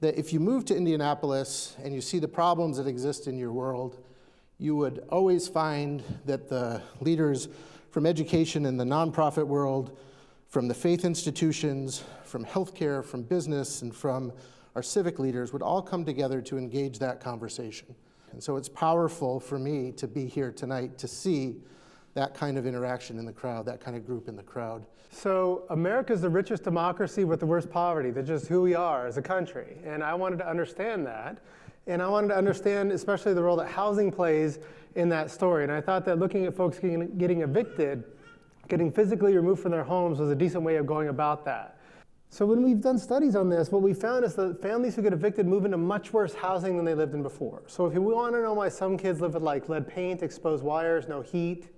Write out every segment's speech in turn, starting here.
that if you move to Indianapolis and you see the problems that exist in your world, you would always find that the leaders from education in the nonprofit world, from the faith institutions, from healthcare, from business, and from our civic leaders would all come together to engage that conversation. And so it's powerful for me to be here tonight to see that kind of interaction in the crowd, that kind of group in the crowd. So America's the richest democracy with the worst poverty. That's just who we are as a country. And I wanted to understand that. And I wanted to understand especially the role that housing plays in that story. And I thought that looking at folks getting evicted, getting physically removed from their homes was a decent way of going about that. So when we've done studies on this, what we found is that families who get evicted move into much worse housing than they lived in before. So if you want to know why some kids live with like lead paint, exposed wires, no heat,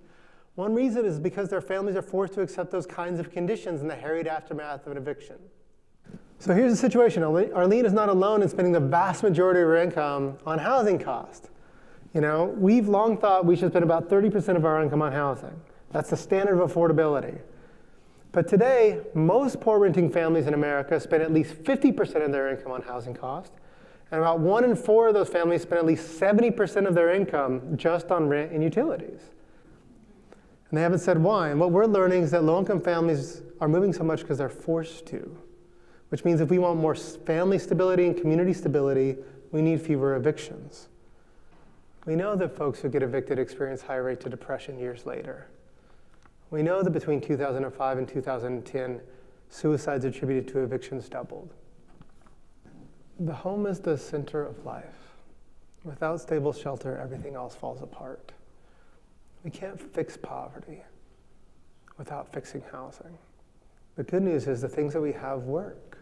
one reason is because their families are forced to accept those kinds of conditions in the harried aftermath of an eviction. So here's the situation. Arlene is not alone in spending the vast majority of her income on housing cost. You know, we've long thought we should spend about 30% of our income on housing. That's the standard of affordability. But today, most poor renting families in America spend at least 50% of their income on housing cost, and about 1 in 4 of those families spend at least 70% of their income just on rent and utilities. And they haven't said why. And what we're learning is that low-income families are moving so much because they're forced to, which means if we want more family stability and community stability, we need fewer evictions. We know that folks who get evicted experience high rates of depression years later. We know that between 2005 and 2010, suicides attributed to evictions doubled. The home is the center of life. Without stable shelter, everything else falls apart. We can't fix poverty without fixing housing. The good news is the things that we have work.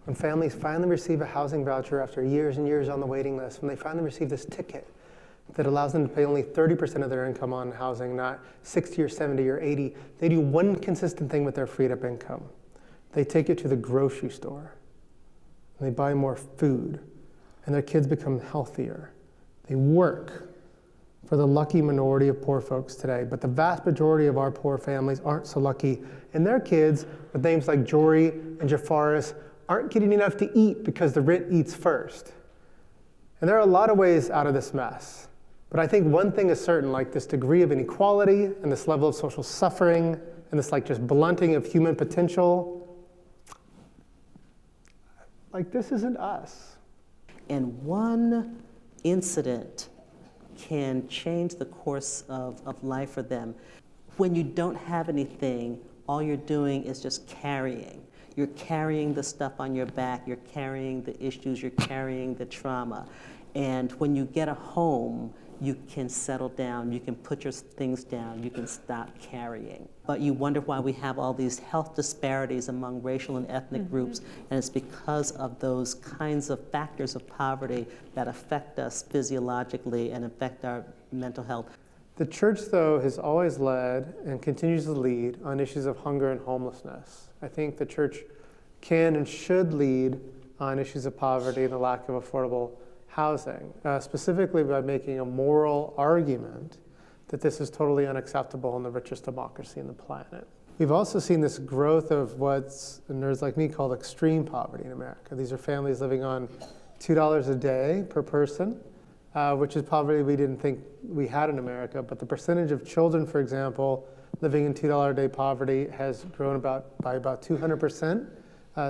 When families finally receive a housing voucher after years and years on the waiting list, when they finally receive this ticket that allows them to pay only 30% of their income on housing, not 60 or 70 or 80, they do one consistent thing with their freed up income. They take it to the grocery store, and they buy more food, and their kids become healthier. They work for the lucky minority of poor folks today, but the vast majority of our poor families aren't so lucky, and their kids, with names like Jory and Jafaris, aren't getting enough to eat because the rent eats first. And there are a lot of ways out of this mess. But I think one thing is certain, like this degree of inequality and this level of social suffering and this like just blunting of human potential, like this isn't us. And one incident can change the course of life for them. When you don't have anything, all you're doing is just carrying. You're carrying the stuff on your back, you're carrying the issues, you're carrying the trauma. And when you get a home, you can settle down, you can put your things down, you can stop carrying. But you wonder why we have all these health disparities among racial and ethnic groups, and it's because of those kinds of factors of poverty that affect us physiologically and affect our mental health. The church, though, has always led and continues to lead on issues of hunger and homelessness. I think the church can and should lead on issues of poverty and the lack of affordable housing, specifically by making a moral argument that this is totally unacceptable in the richest democracy on the planet. We've also seen this growth of what's nerds like me called extreme poverty in America. These are families living on $2 a day per person, which is poverty we didn't think we had in America, but the percentage of children, for example, living in $2 a day poverty has grown by about 200%.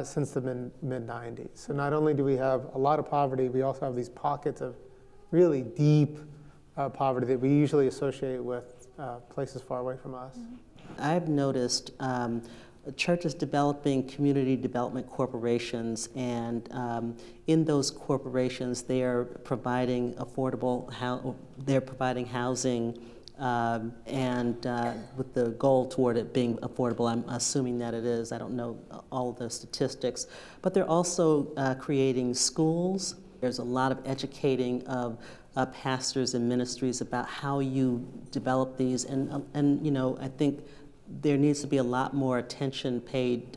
Since the mid-90s. So not only do we have a lot of poverty, we also have these pockets of really deep poverty that we usually associate with places far away from us. I've noticed churches developing community development corporations, and in those corporations, they are providing housing. With the goal toward it being affordable. I'm assuming that it is. I don't know all the statistics. But they're also creating schools. There's a lot of educating of pastors and ministries about how you develop these. And you know, I think there needs to be a lot more attention paid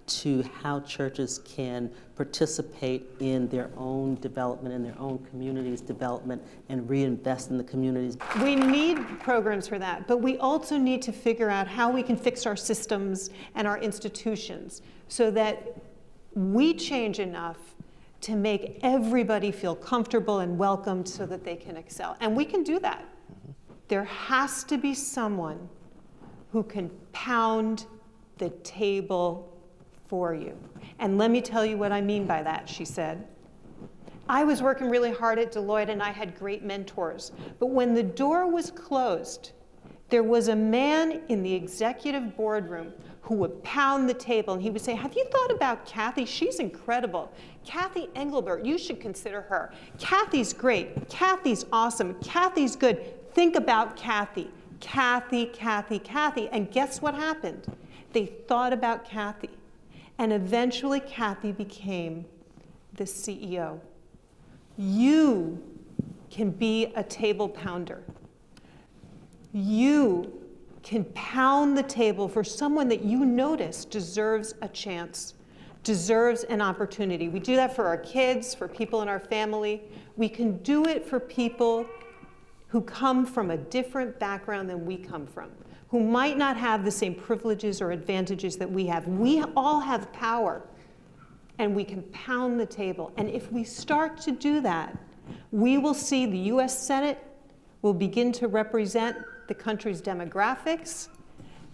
to how churches can participate in their own development, in their own communities' development, and reinvest in the communities. We need programs for that, but we also need to figure out how we can fix our systems and our institutions so that we change enough to make everybody feel comfortable and welcomed so that they can excel. And we can do that. There has to be someone who can pound the table for you. And let me tell you what I mean by that, she said. I was working really hard at Deloitte and I had great mentors. But when the door was closed, there was a man in the executive boardroom who would pound the table and he would say, have you thought about Kathy? She's incredible. Kathy Engelbert, you should consider her. Kathy's great. Kathy's awesome. Kathy's good. Think about Kathy. Kathy, Kathy, Kathy. And guess what happened? They thought about Kathy. And eventually Kathy became the CEO. You can be a table pounder. You can pound the table for someone that you notice deserves a chance, deserves an opportunity. We do that for our kids, for people in our family. We can do it for people who come from a different background than we come from, who might not have the same privileges or advantages that we have. We all have power, and we can pound the table. And if we start to do that, we will see the US Senate will begin to represent the country's demographics.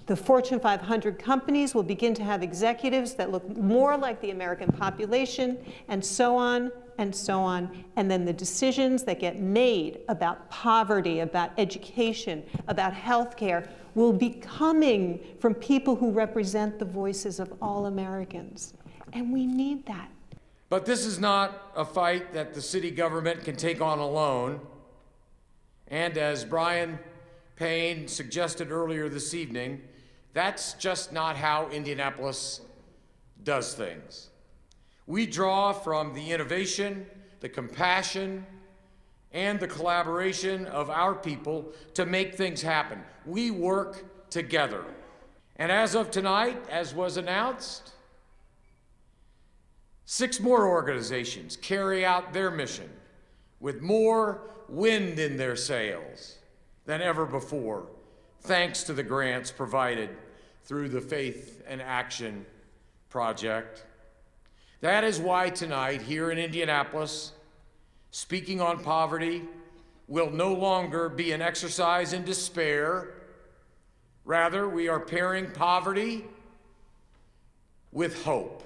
The Fortune 500 companies will begin to have executives that look more like the American population, and so on and so on. And then the decisions that get made about poverty, about education, about healthcare will be coming from people who represent the voices of all Americans. And we need that. But this is not a fight that the city government can take on alone. And as Brian Payne suggested earlier this evening, that's just not how Indianapolis does things. We draw from the innovation, the compassion, and the collaboration of our people to make things happen. We work together. And as of tonight, as was announced, 6 more organizations carry out their mission with more wind in their sails than ever before, thanks to the grants provided through the Faith and Action Project. That is why tonight, here in Indianapolis, speaking on poverty will no longer be an exercise in despair. Rather, we are pairing poverty with hope.